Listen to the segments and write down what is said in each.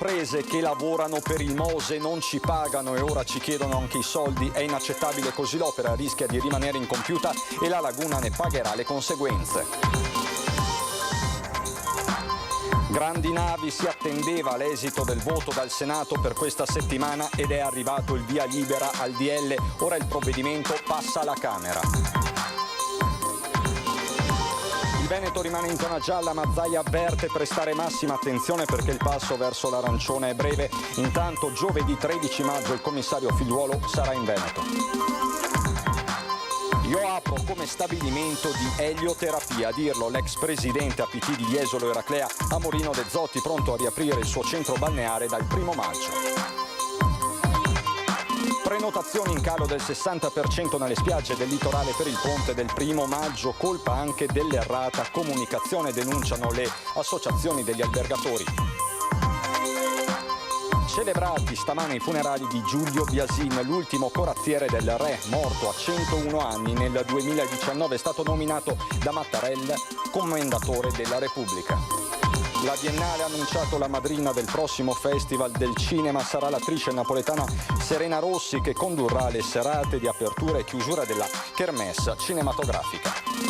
imprese che lavorano per il Mose non ci pagano e ora ci chiedono anche i soldi. È inaccettabile, così l'opera rischia di rimanere incompiuta e la laguna ne pagherà le conseguenze. Grandi navi, si attendeva l'esito del voto dal Senato per questa settimana ed è arrivato il via libera al DL. Ora il provvedimento passa alla Camera. Il Veneto rimane in zona gialla, ma Zaia avverte prestare massima attenzione perché il passo verso l'arancione è breve. Intanto giovedì 13 maggio il commissario Figliuolo sarà in Veneto. Io apro come stabilimento di elioterapia, a dirlo l'ex presidente APT di Jesolo Eraclea, Amorino De Zotti, pronto a riaprire il suo centro balneare dal 1° maggio. Prenotazioni in calo del 60% nelle spiagge del litorale per il ponte del 1° maggio, colpa anche dell'errata comunicazione, denunciano le associazioni degli albergatori. Celebrati stamane i funerali di Giulio Biasin, l'ultimo corazziere del re, morto a 101 anni nel 2019, è stato nominato da Mattarella commendatore della Repubblica. La Biennale ha annunciato la madrina del prossimo Festival del Cinema, sarà l'attrice napoletana Serena Rossi che condurrà le serate di apertura e chiusura della Kermesse cinematografica.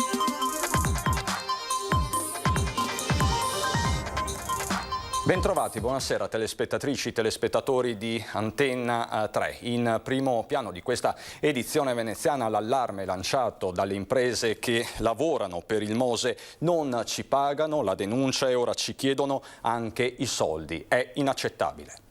Bentrovati, buonasera telespettatrici, telespettatori di Antenna 3. In primo piano di questa edizione veneziana l'allarme lanciato dalle imprese che lavorano per il Mose: non ci pagano, la denuncia e ora ci chiedono anche i soldi. È inaccettabile.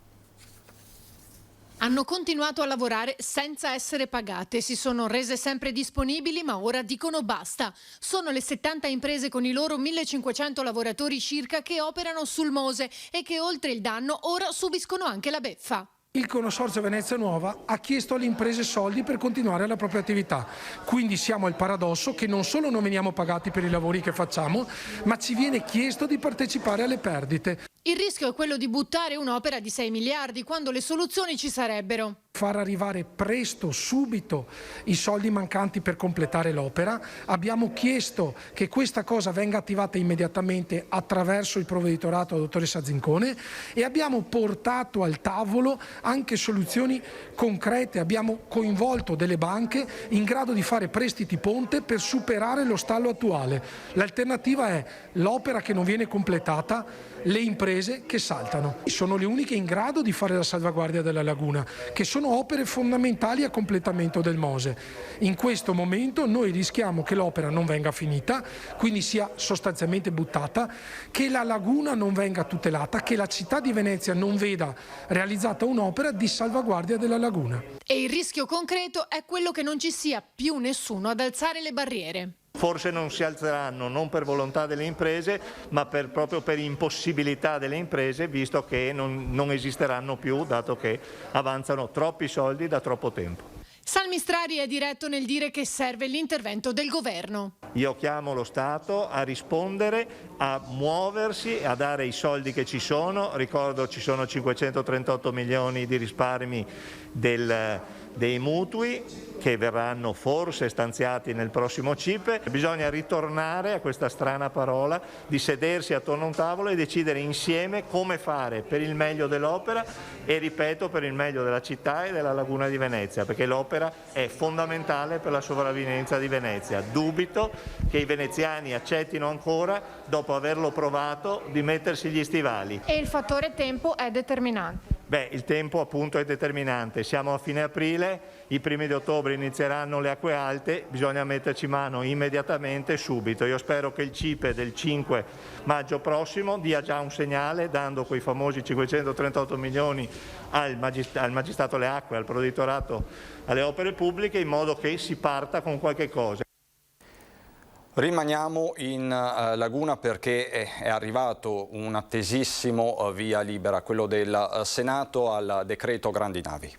Hanno continuato a lavorare senza essere pagate, si sono rese sempre disponibili ma ora dicono basta. Sono le 70 imprese con i loro 1500 lavoratori circa che operano sul Mose e che oltre il danno ora subiscono anche la beffa. Il Consorzio Venezia Nuova ha chiesto alle imprese soldi per continuare la propria attività, quindi siamo al paradosso che non solo non veniamo pagati per i lavori che facciamo, ma ci viene chiesto di partecipare alle perdite. Il rischio è quello di buttare un'opera di 6 miliardi quando le soluzioni ci sarebbero. Far arrivare presto, subito, i soldi mancanti per completare l'opera. Abbiamo chiesto che questa cosa venga attivata immediatamente attraverso il provveditorato della dottoressa Zincone e abbiamo portato al tavolo anche soluzioni concrete. Abbiamo coinvolto delle banche in grado di fare prestiti ponte per superare lo stallo attuale. L'alternativa è l'opera che non viene completata, le imprese che saltano. Sono le uniche in grado di fare la salvaguardia della laguna, che sono opere fondamentali a completamento del Mose. In questo momento noi rischiamo che l'opera non venga finita, quindi sia sostanzialmente buttata, che la laguna non venga tutelata, che la città di Venezia non veda realizzata un'opera di salvaguardia della laguna. E il rischio concreto è quello che non ci sia più nessuno ad alzare le barriere. Forse non si alzeranno non per volontà delle imprese, ma proprio per impossibilità delle imprese, visto che non esisteranno più, dato che avanzano troppi soldi da troppo tempo. Salmistrari è diretto nel dire che serve l'intervento del governo. Io chiamo lo Stato a rispondere, a muoversi, a dare i soldi che ci sono. Ricordo ci sono 538 milioni di risparmi dei mutui che verranno forse stanziati nel prossimo CIPE. Bisogna ritornare a questa strana parola di sedersi attorno a un tavolo e decidere insieme come fare per il meglio dell'opera e, ripeto, per il meglio della città e della laguna di Venezia, perché l'opera è fondamentale per la sopravvivenza di Venezia. Dubito che i veneziani accettino ancora, dopo averlo provato, di mettersi gli stivali. E il fattore tempo è determinante. Il tempo appunto è determinante, siamo a fine aprile, i primi di ottobre inizieranno le acque alte, bisogna metterci mano immediatamente, subito. Io spero che il CIPE del 5 maggio prossimo dia già un segnale, dando quei famosi 538 milioni al Magistrato alle Acque, al Provveditorato alle Opere Pubbliche, in modo che si parta con qualche cosa. Rimaniamo in laguna perché è arrivato un attesissimo via libera, quello del Senato al decreto grandi navi.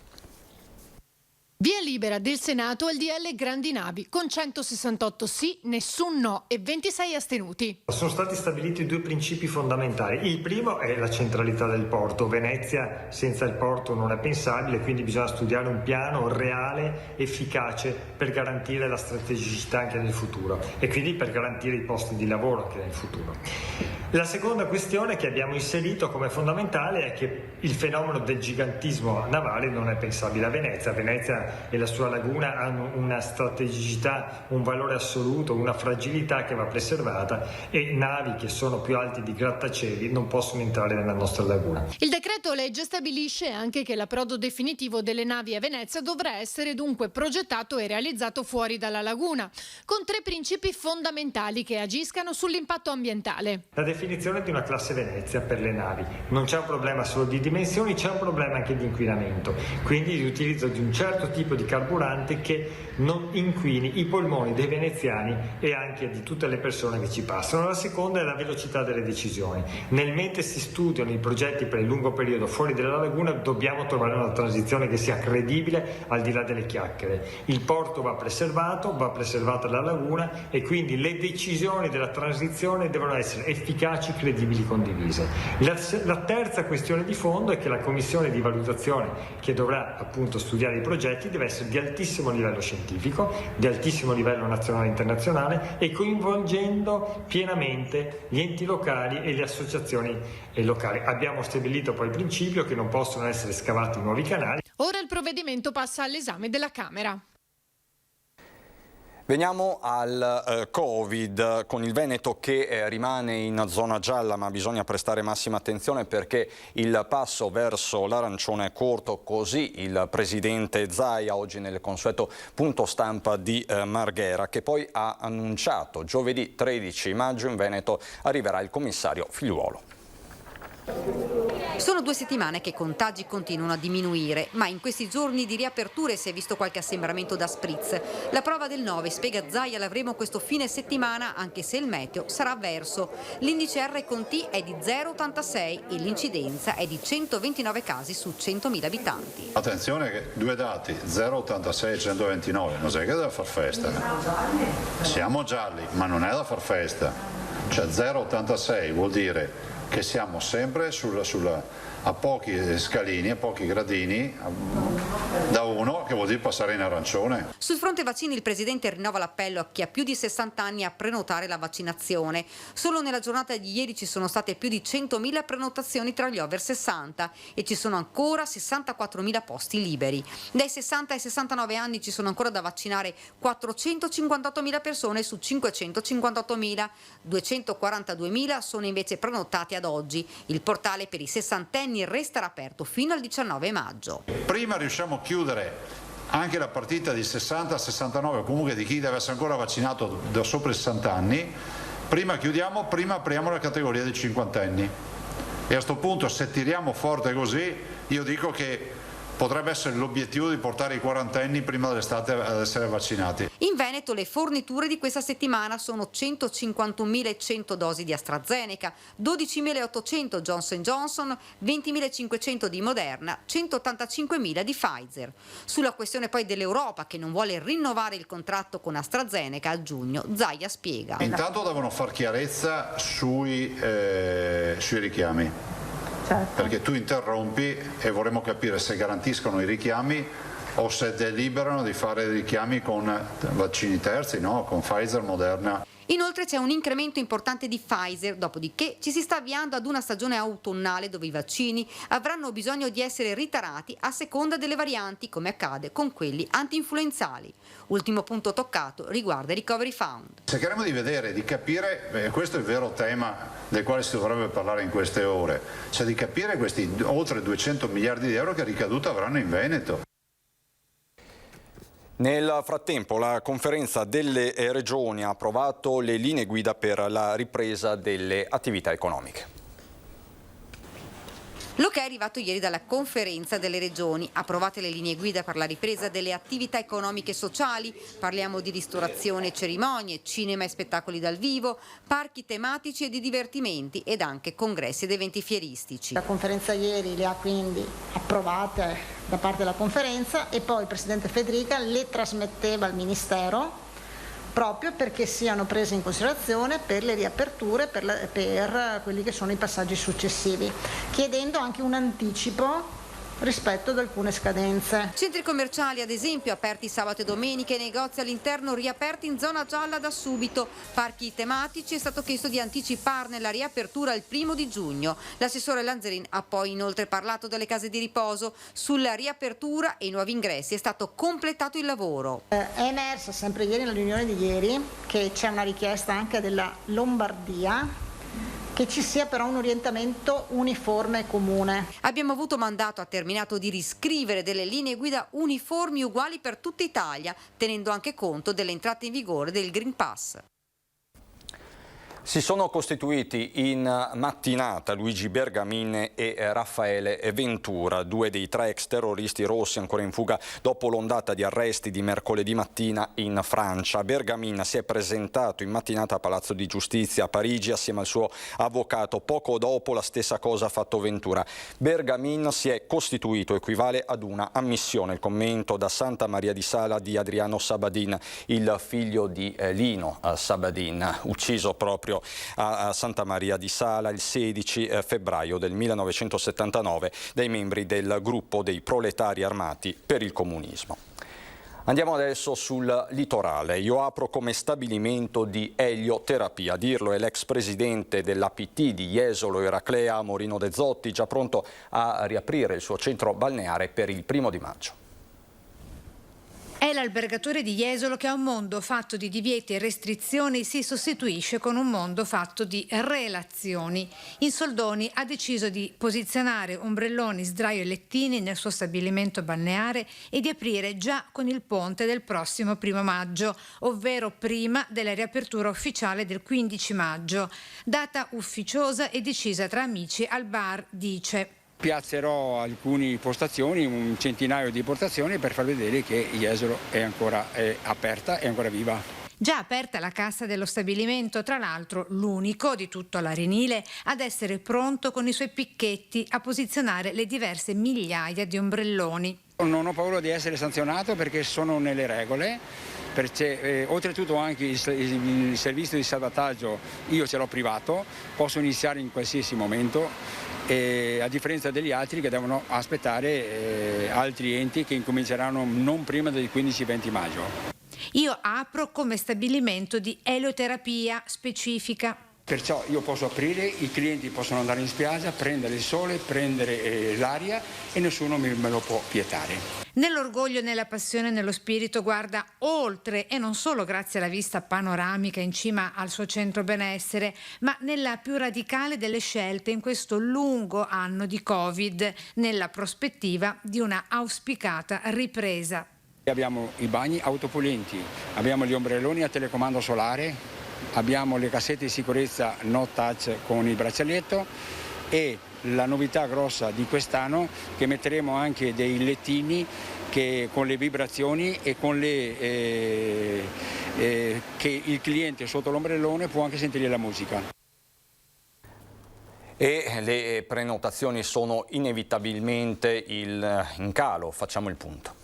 Via libera del Senato al DL Grandi Navi, con 168 sì, nessun no e 26 astenuti. Sono stati stabiliti due principi fondamentali. Il primo è la centralità del porto. Venezia senza il porto non è pensabile, quindi bisogna studiare un piano reale, efficace per garantire la strategicità anche nel futuro e quindi per garantire i posti di lavoro anche nel futuro. La seconda questione che abbiamo inserito come fondamentale è che il fenomeno del gigantismo navale non è pensabile a Venezia. Venezia e la sua laguna hanno una strategicità, un valore assoluto, una fragilità che va preservata e navi che sono più alti di grattacieli non possono entrare nella nostra laguna. Il decreto legge stabilisce anche che l'approdo definitivo delle navi a Venezia dovrà essere dunque progettato e realizzato fuori dalla laguna, con tre principi fondamentali che agiscano sull'impatto ambientale. La definizione di una classe Venezia per le navi. Non c'è un problema solo di dimensioni, c'è un problema anche di inquinamento, quindi l'utilizzo di un certo tipo di carburante che non inquini i polmoni dei veneziani e anche di tutte le persone che ci passano. La seconda è la velocità delle decisioni. Nel mentre si studiano i progetti per il lungo periodo fuori dalla laguna dobbiamo trovare una transizione che sia credibile al di là delle chiacchiere. Il porto va preservato, va preservata la laguna e quindi le decisioni della transizione devono essere efficaci, credibili, condivise. La terza questione di fondo è che la commissione di valutazione che dovrà appunto studiare i progetti deve essere di altissimo livello scientifico, di altissimo livello nazionale e internazionale e coinvolgendo pienamente gli enti locali e le associazioni locali. Abbiamo stabilito poi il principio che non possono essere scavati nuovi canali. Ora il provvedimento passa all'esame della Camera. Veniamo al Covid, con il Veneto che rimane in zona gialla, ma bisogna prestare massima attenzione perché il passo verso l'arancione è corto, così il presidente Zaia oggi nel consueto punto stampa di Marghera, che poi ha annunciato giovedì 13 maggio in Veneto arriverà il commissario Figliuolo. Sono 2 settimane che i contagi continuano a diminuire, ma in questi giorni di riaperture si è visto qualche assembramento da spritz. La prova del 9, spiega Zaia, l'avremo questo fine settimana, anche se il meteo sarà avverso. L'indice R con T è di 0,86 e l'incidenza è di 129 casi su 100.000 abitanti. Attenzione che 2 dati, 0,86 e 129, non è che è da far festa. Siamo gialli, ma non è da far festa. Cioè 0,86 vuol dire che siamo sempre a pochi scalini, a pochi gradini da 1, che vuol dire passare in arancione. Sul fronte vaccini il Presidente rinnova l'appello a chi ha più di 60 anni a prenotare la vaccinazione. Solo nella giornata di ieri ci sono state più di 100.000 prenotazioni tra gli over 60 e ci sono ancora 64.000 posti liberi. Dai 60 ai 69 anni ci sono ancora da vaccinare 458.000 persone su 558.000, 242.000 sono invece prenotati ad oggi. Il portale per i sessantenni resterà aperto fino al 19 maggio. Prima riusciamo a chiudere anche la partita di 60-69, comunque di chi deve essere ancora vaccinato da sopra i 60 anni, prima chiudiamo, prima apriamo la categoria dei cinquantenni. E a questo punto, se tiriamo forte così, io dico che potrebbe essere l'obiettivo di portare i quarantenni prima dell'estate ad essere vaccinati. In Veneto le forniture di questa settimana sono 151.100 dosi di AstraZeneca, 12.800 Johnson & Johnson, 20.500 di Moderna, 185.000 di Pfizer. Sulla questione poi dell'Europa che non vuole rinnovare il contratto con AstraZeneca a giugno, Zaia spiega. Intanto devono far chiarezza sui richiami. Certo. Perché tu interrompi e vorremmo capire se garantiscono i richiami o se deliberano di fare richiami con vaccini terzi, no? Con Pfizer, Moderna. Inoltre c'è un incremento importante di Pfizer, dopodiché ci si sta avviando ad una stagione autunnale dove i vaccini avranno bisogno di essere ritarati a seconda delle varianti, come accade con quelli anti-influenzali. Ultimo punto toccato riguarda il Recovery Fund. Cercheremo di vedere, di capire, questo è il vero tema del quale si dovrebbe parlare in queste ore, cioè di capire questi oltre 200 miliardi di euro che ricaduta avranno in Veneto. Nel frattempo la conferenza delle regioni ha approvato le linee guida per la ripresa delle attività economiche. Lo che è arrivato ieri dalla conferenza delle regioni, approvate le linee guida per la ripresa delle attività economiche e sociali, parliamo di ristorazione e cerimonie, cinema e spettacoli dal vivo, parchi tematici e di divertimenti ed anche congressi ed eventi fieristici. La conferenza ieri le ha quindi approvate da parte della conferenza e poi il Presidente Federica le trasmetteva al Ministero proprio perché siano prese in considerazione per le riaperture, per quelli che sono i passaggi successivi, chiedendo anche un anticipo rispetto ad alcune scadenze. Centri commerciali ad esempio aperti sabato e domenica e negozi all'interno riaperti in zona gialla da subito. Parchi tematici è stato chiesto di anticiparne la riapertura il 1° giugno. L'assessore Lanzerin ha poi inoltre parlato delle case di riposo. Sulla riapertura e i nuovi ingressi è stato completato il lavoro. È emersa sempre ieri, nella riunione di ieri, che c'è una richiesta anche della Lombardia che ci sia però un orientamento uniforme e comune. Abbiamo avuto mandato a Terminato di riscrivere delle linee guida uniformi uguali per tutta Italia, tenendo anche conto dell'entrata in vigore del Green Pass. Si sono costituiti in mattinata Luigi Bergamin e Raffaele Ventura, 2 dei 3 ex terroristi rossi ancora in fuga dopo l'ondata di arresti di mercoledì mattina in Francia. Bergamin si è presentato in mattinata a Palazzo di Giustizia a Parigi assieme al suo avvocato. Poco dopo la stessa cosa ha fatto Ventura. Bergamin si è costituito, equivale ad una ammissione. Il commento da Santa Maria di Sala di Adriano Sabadin, il figlio di Lino Sabadin, ucciso proprio a Santa Maria di Sala il 16 febbraio del 1979 dai membri del gruppo dei proletari armati per il comunismo. Andiamo adesso sul litorale. Io apro come stabilimento di elioterapia. A dirlo è l'ex presidente dell'APT di Jesolo Eraclea, Morino De Zotti, già pronto a riaprire il suo centro balneare per il 1° maggio. È l'albergatore di Jesolo che a un mondo fatto di divieti e restrizioni si sostituisce con un mondo fatto di relazioni. In soldoni ha deciso di posizionare ombrelloni, sdraio e lettini nel suo stabilimento balneare e di aprire già con il ponte del prossimo 1° maggio, ovvero prima della riapertura ufficiale del 15 maggio. Data ufficiosa e decisa tra amici al bar Dice. Piazzerò alcune postazioni, un centinaio di postazioni per far vedere che Jesolo è ancora aperta, è ancora viva. Già aperta la cassa dello stabilimento, tra l'altro l'unico di tutto l'Arenile ad essere pronto con i suoi picchetti a posizionare le diverse migliaia di ombrelloni. Non ho paura di essere sanzionato perché sono nelle regole, perché oltretutto anche il servizio di salvataggio io ce l'ho privato, posso iniziare in qualsiasi momento. E a differenza degli altri che devono aspettare altri enti che incominceranno non prima del 15-20 maggio. Io apro come stabilimento di elioterapia specifica. Perciò io posso aprire, i clienti possono andare in spiaggia, prendere il sole, prendere l'aria e nessuno me lo può vietare. Nell'orgoglio, nella passione, nello spirito guarda oltre e non solo grazie alla vista panoramica in cima al suo centro benessere, ma nella più radicale delle scelte in questo lungo anno di Covid, nella prospettiva di una auspicata ripresa. Abbiamo i bagni autopulenti, abbiamo gli ombrelloni a telecomando solare, abbiamo le cassette di sicurezza no touch con il braccialetto e la novità grossa di quest'anno che metteremo anche dei lettini che, con le vibrazioni e con che il cliente sotto l'ombrellone può anche sentire la musica. E le prenotazioni sono inevitabilmente in calo, facciamo il punto.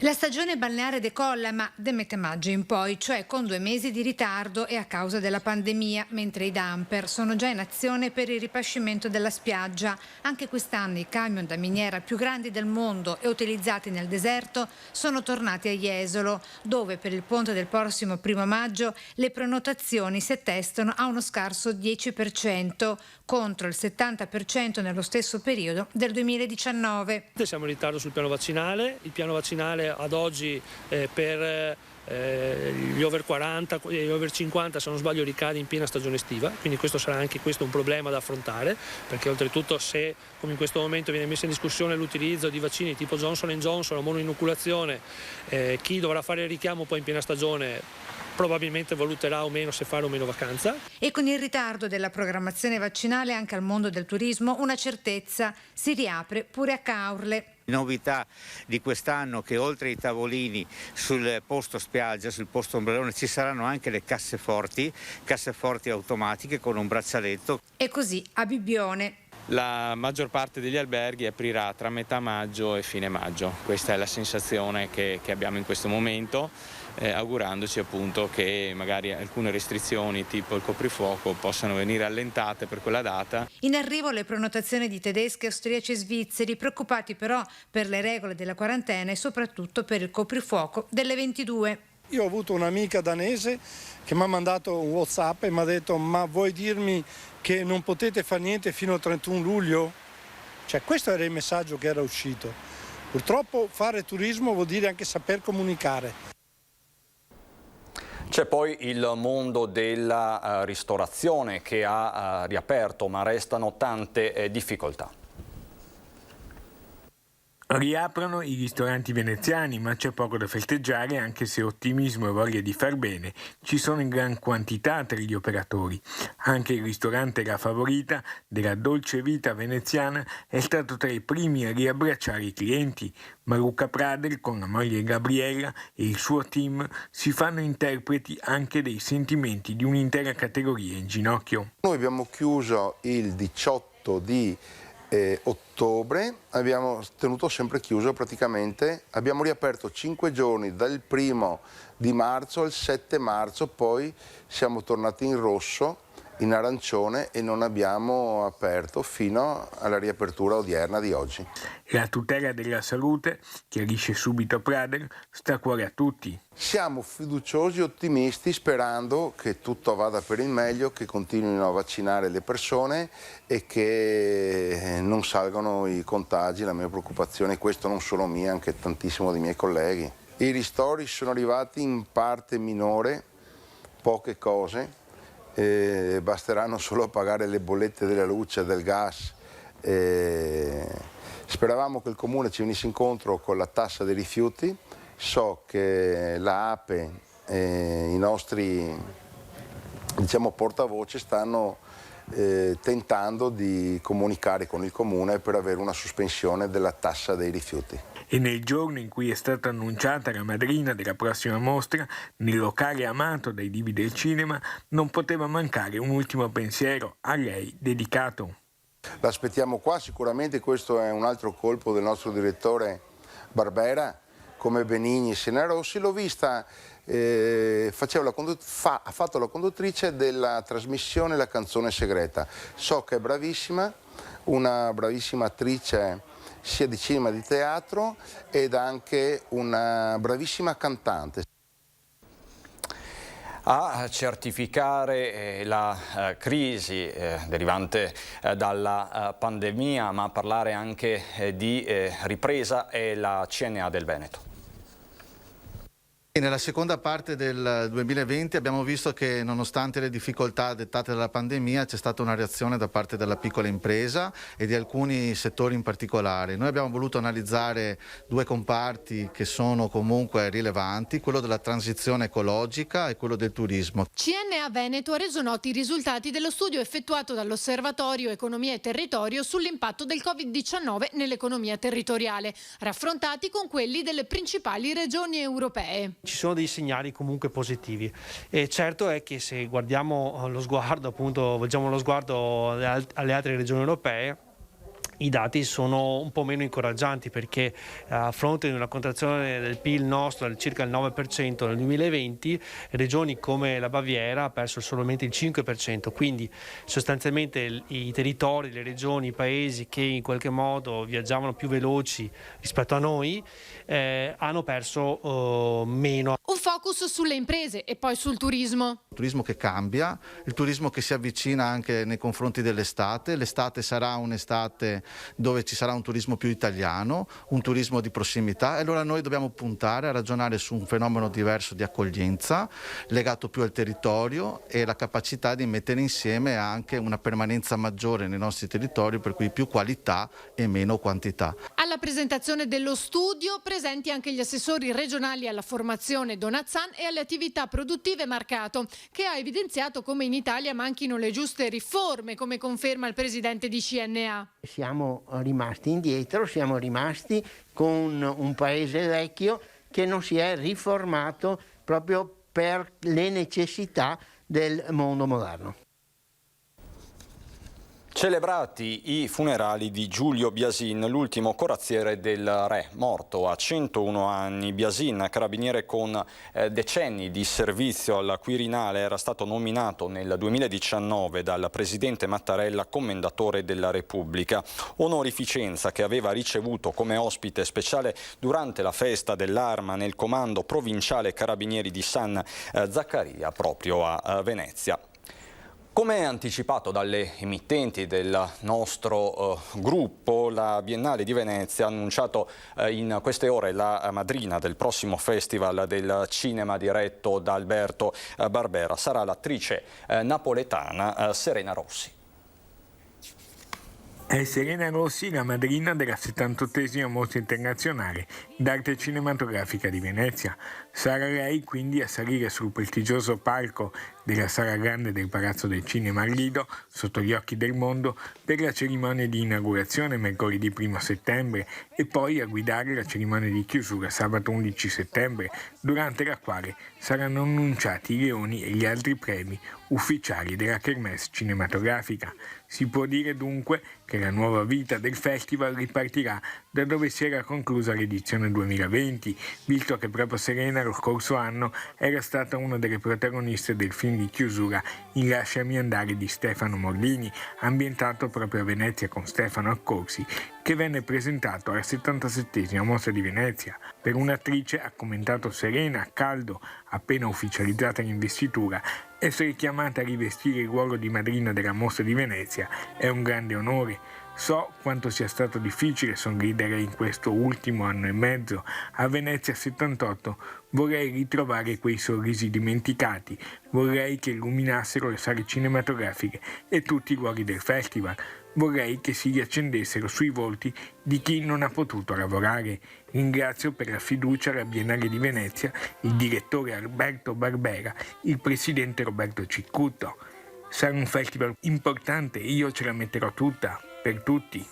La stagione balneare decolla, ma da metà maggio in poi, cioè con 2 mesi di ritardo e a causa della pandemia, mentre i dumper sono già in azione per il ripascimento della spiaggia. Anche quest'anno i camion da miniera più grandi del mondo e utilizzati nel deserto sono tornati a Jesolo, dove per il ponte del prossimo 1° maggio le prenotazioni si attestano a uno scarso 10%, contro il 70% nello stesso periodo del 2019. Siamo in ritardo sul piano vaccinale, il piano vaccinale ad oggi per gli over 40 e gli over 50, se non sbaglio, ricade in piena stagione estiva, quindi questo sarà anche questo un problema da affrontare, perché oltretutto se come in questo momento viene messo in discussione l'utilizzo di vaccini tipo Johnson & Johnson o monoinoculazione, chi dovrà fare il richiamo poi in piena stagione probabilmente valuterà o meno se fare o meno vacanza. E con il ritardo della programmazione vaccinale anche al mondo del turismo una certezza: si riapre pure a Caorle. Novità di quest'anno che oltre ai tavolini sul posto spiaggia, sul posto ombrellone, ci saranno anche le casseforti automatiche con un braccialetto. E così a Bibbione. La maggior parte degli alberghi aprirà tra metà maggio e fine maggio, questa è la sensazione che abbiamo in questo momento, augurandoci appunto che magari alcune restrizioni tipo il coprifuoco possano venire allentate per quella data. In arrivo le prenotazioni di tedeschi, austriaci e svizzeri, preoccupati però per le regole della quarantena e soprattutto per il coprifuoco delle 22. Io ho avuto un'amica danese che mi ha mandato un WhatsApp e mi ha detto: ma vuoi dirmi che non potete fare niente fino al 31 luglio? Cioè, questo era il messaggio che era uscito. Purtroppo fare turismo vuol dire anche saper comunicare. C'è poi il mondo della ristorazione che ha riaperto, ma restano tante difficoltà. Riaprono i ristoranti veneziani, ma c'è poco da festeggiare, anche se ottimismo e voglia di far bene ci sono in gran quantità tra gli operatori. Anche il ristorante La Favorita della Dolce Vita veneziana è stato tra i primi a riabbracciare i clienti. Ma Luca Prader, con la moglie Gabriella e il suo team, si fanno interpreti anche dei sentimenti di un'intera categoria in ginocchio. Noi abbiamo chiuso il 18 di ottobre, abbiamo tenuto sempre chiuso praticamente, abbiamo riaperto 5 giorni dal 1 di marzo al 7 marzo, poi siamo tornati in rosso, in arancione e non abbiamo aperto fino alla riapertura odierna di oggi. La tutela della salute, chiarisce subito Prader, sta a cuore a tutti. Siamo fiduciosi, ottimisti, sperando che tutto vada per il meglio, che continuino a vaccinare le persone e che non salgano i contagi. La mia preoccupazione è questa, non solo mia, anche tantissimo dei miei colleghi. I ristori sono arrivati in parte minore, poche cose. Basteranno solo pagare le bollette della luce e del gas. Speravamo che il Comune ci venisse incontro con la tassa dei rifiuti. So che la APE e i nostri portavoce stanno tentando di comunicare con il Comune per avere una sospensione della tassa dei rifiuti. E nel giorno in cui è stata annunciata la madrina della prossima mostra, nel locale amato dai divi del cinema, non poteva mancare un ultimo pensiero a lei dedicato. L'aspettiamo qua, sicuramente questo è un altro colpo del nostro direttore Barbera, come Benigni e Siena Rossi. L'ho vista, ha fatto la conduttrice della trasmissione La canzone segreta. So che è bravissima, una bravissima attrice sia di cinema che di teatro ed anche una bravissima cantante. A certificare la crisi derivante dalla pandemia, ma a parlare anche di ripresa, è la CNA del Veneto. Nella seconda parte del 2020 abbiamo visto che nonostante le difficoltà dettate dalla pandemia c'è stata una reazione da parte della piccola impresa e di alcuni settori in particolare. Noi abbiamo voluto analizzare due comparti che sono comunque rilevanti, quello della transizione ecologica e quello del turismo. CNA Veneto ha reso noti i risultati dello studio effettuato dall'Osservatorio Economia e Territorio sull'impatto del Covid-19 nell'economia territoriale, raffrontati con quelli delle principali regioni europee. Ci sono dei segnali comunque positivi e certo è che se guardiamo lo sguardo, appunto, volgiamo lo sguardo alle altre regioni europee, i dati sono un po' meno incoraggianti, perché a fronte di una contrazione del PIL nostro del circa il 9% nel 2020, regioni come la Baviera ha perso solamente il 5%, quindi sostanzialmente i territori, le regioni, i paesi che in qualche modo viaggiavano più veloci rispetto a noi hanno perso meno. Un focus sulle imprese e poi sul turismo. Il turismo che cambia, il turismo che si avvicina anche nei confronti dell'estate. L'estate sarà un'estate dove ci sarà un turismo più italiano, un turismo di prossimità, e allora noi dobbiamo puntare a ragionare su un fenomeno diverso di accoglienza, legato più al territorio e la capacità di mettere insieme anche una permanenza maggiore nei nostri territori, per cui più qualità e meno quantità. Alla presentazione dello studio presenti anche gli assessori regionali alla formazione Donazzan e alle attività produttive Marcato, che ha evidenziato come in Italia manchino le giuste riforme, come conferma il presidente di CNA. Siamo rimasti indietro, siamo rimasti con un paese vecchio che non si è riformato proprio per le necessità del mondo moderno. Celebrati i funerali di Giulio Biasin, l'ultimo corazziere del re, morto a 101 anni. Biasin, carabiniere con decenni di servizio al Quirinale, era stato nominato nel 2019 dal presidente Mattarella commendatore della Repubblica, onorificenza che aveva ricevuto come ospite speciale durante la festa dell'Arma nel comando provinciale carabinieri di San Zaccaria, proprio a Venezia. Come anticipato dalle emittenti del nostro gruppo, la Biennale di Venezia ha annunciato in queste ore la madrina del prossimo Festival del Cinema diretto da Alberto Barbera. Sarà l'attrice napoletana Serena Rossi. È Serena Rossi la madrina della 78esima Mostra Internazionale d'Arte Cinematografica di Venezia. Sarà lei quindi a salire sul prestigioso palco della Sala Grande del Palazzo del Cinema al Lido, sotto gli occhi del mondo, per la cerimonia di inaugurazione mercoledì 1 settembre e poi a guidare la cerimonia di chiusura sabato 11 settembre, durante la quale saranno annunciati i leoni e gli altri premi ufficiali della Kermesse cinematografica. Si può dire dunque che la nuova vita del festival ripartirà da dove si era conclusa l'edizione 2020, visto che proprio Serena lo scorso anno era stata una delle protagoniste del film di chiusura In Lasciami andare di Stefano Morlini, ambientato proprio a Venezia con Stefano Accorsi, che venne presentato alla 77esima Mostra di Venezia. Per un'attrice, ha commentato Serena, a caldo, appena ufficializzata l'investitura, essere chiamata a rivestire il ruolo di madrina della Mostra di Venezia è un grande onore. So quanto sia stato difficile sorridere in questo ultimo anno e mezzo. A Venezia 78 vorrei ritrovare quei sorrisi dimenticati, vorrei che illuminassero le sale cinematografiche e tutti i luoghi del festival. Vorrei che si riaccendessero sui volti di chi non ha potuto lavorare. Ringrazio per la fiducia alla Biennale di Venezia il direttore Alberto Barbera, il presidente Roberto Ciccutto. Sarà un festival importante, io ce la metterò tutta, per tutti.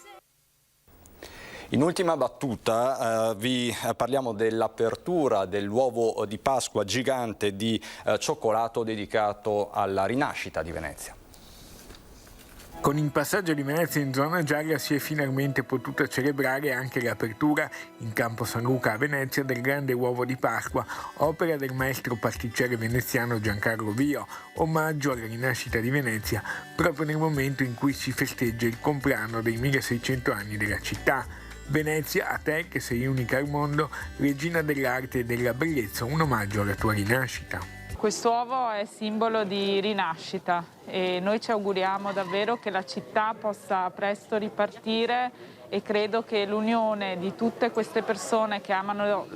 In ultima battuta vi parliamo dell'apertura dell'uovo di Pasqua gigante di cioccolato dedicato alla rinascita di Venezia. Con il passaggio di Venezia in zona gialla si è finalmente potuta celebrare anche l'apertura in Campo San Luca a Venezia del grande uovo di Pasqua, opera del maestro pasticcere veneziano Giancarlo Vio, omaggio alla rinascita di Venezia proprio nel momento in cui si festeggia il compleanno dei 1600 anni della città. Venezia, a te che sei unica al mondo, regina dell'arte e della bellezza, un omaggio alla tua rinascita. Quest'uovo è simbolo di rinascita e noi ci auguriamo davvero che la città possa presto ripartire e credo che l'unione di tutte queste persone che amano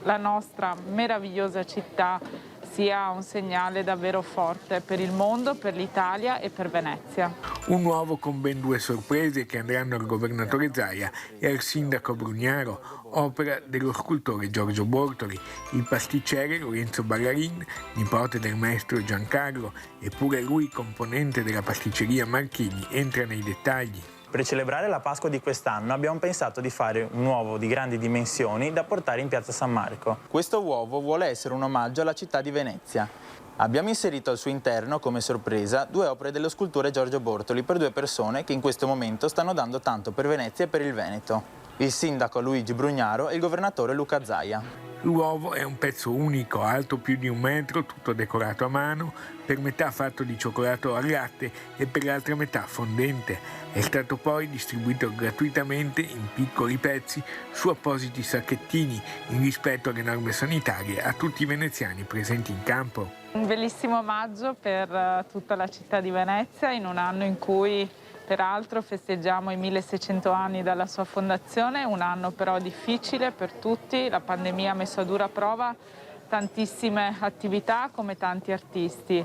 la nostra meravigliosa città sia un segnale davvero forte per il mondo, per l'Italia e per Venezia. Un uovo con ben 2 sorprese che andranno al governatore Zaia e al sindaco Brugnaro, opera dello scultore Giorgio Bortoli. Il pasticcere Lorenzo Ballarin, nipote del maestro Giancarlo, eppure lui componente della pasticceria Marchini, entra nei dettagli. Per celebrare la Pasqua di quest'anno abbiamo pensato di fare un uovo di grandi dimensioni da portare in piazza San Marco. Questo uovo vuole essere un omaggio alla città di Venezia. Abbiamo inserito al suo interno, come sorpresa, 2 opere dello scultore Giorgio Bortoli per 2 persone che in questo momento stanno dando tanto per Venezia e per il Veneto. Il sindaco Luigi Brugnaro e il governatore Luca Zaia. L'uovo è un pezzo unico, alto più di 1 metro, tutto decorato a mano, per metà fatto di cioccolato al latte e per l'altra metà fondente. È stato poi distribuito gratuitamente in piccoli pezzi su appositi sacchettini, in rispetto alle norme sanitarie, a tutti i veneziani presenti in campo. Un bellissimo omaggio per tutta la città di Venezia in un anno in cui Peraltro festeggiamo i 1600 anni dalla sua fondazione, un anno però difficile per tutti, la pandemia ha messo a dura prova tantissime attività come tanti artisti.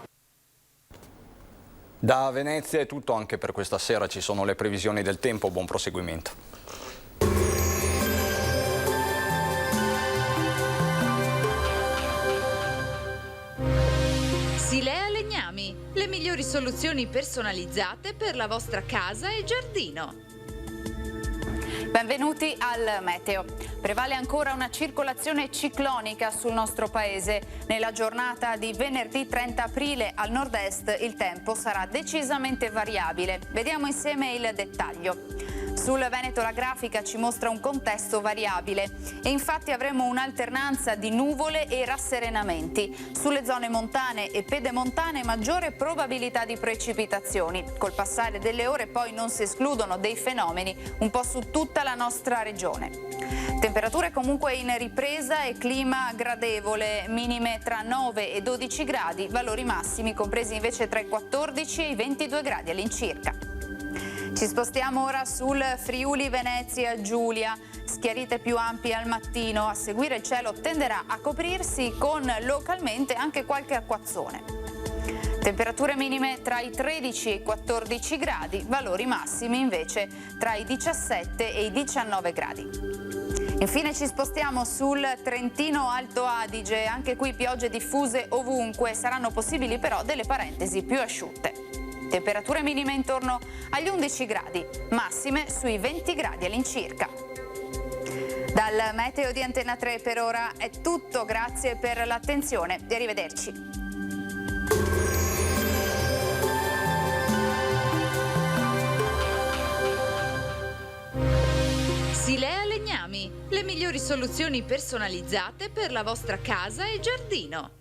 Da Venezia è tutto anche per questa sera, ci sono le previsioni del tempo, buon proseguimento. Silea Legnami, le migliori soluzioni personalizzate per la vostra casa e giardino. Benvenuti al meteo. Prevale ancora una circolazione ciclonica sul nostro paese. Nella giornata di venerdì 30 aprile al nord-est il tempo sarà decisamente variabile. Vediamo insieme il dettaglio. Sul Veneto la grafica ci mostra un contesto variabile e infatti avremo un'alternanza di nuvole e rasserenamenti. Sulle zone montane e pedemontane maggiore probabilità di precipitazioni. Col passare delle ore poi non si escludono dei fenomeni un po' su tutta la nostra regione. Temperature comunque in ripresa e clima gradevole, minime tra 9 e 12 gradi, valori massimi compresi invece tra i 14 e i 22 gradi all'incirca. Ci spostiamo ora sul Friuli Venezia Giulia, schiarite più ampie al mattino, a seguire il cielo tenderà a coprirsi con localmente anche qualche acquazzone. Temperature minime tra i 13 e i 14 gradi, valori massimi invece tra i 17 e i 19 gradi. Infine ci spostiamo sul Trentino Alto Adige, anche qui piogge diffuse ovunque, saranno possibili però delle parentesi più asciutte. Temperature minime intorno agli 11 gradi, massime sui 20 gradi all'incirca. Dal meteo di Antena 3 per ora è tutto, grazie per l'attenzione e arrivederci. Silea Legnami, le migliori soluzioni personalizzate per la vostra casa e giardino.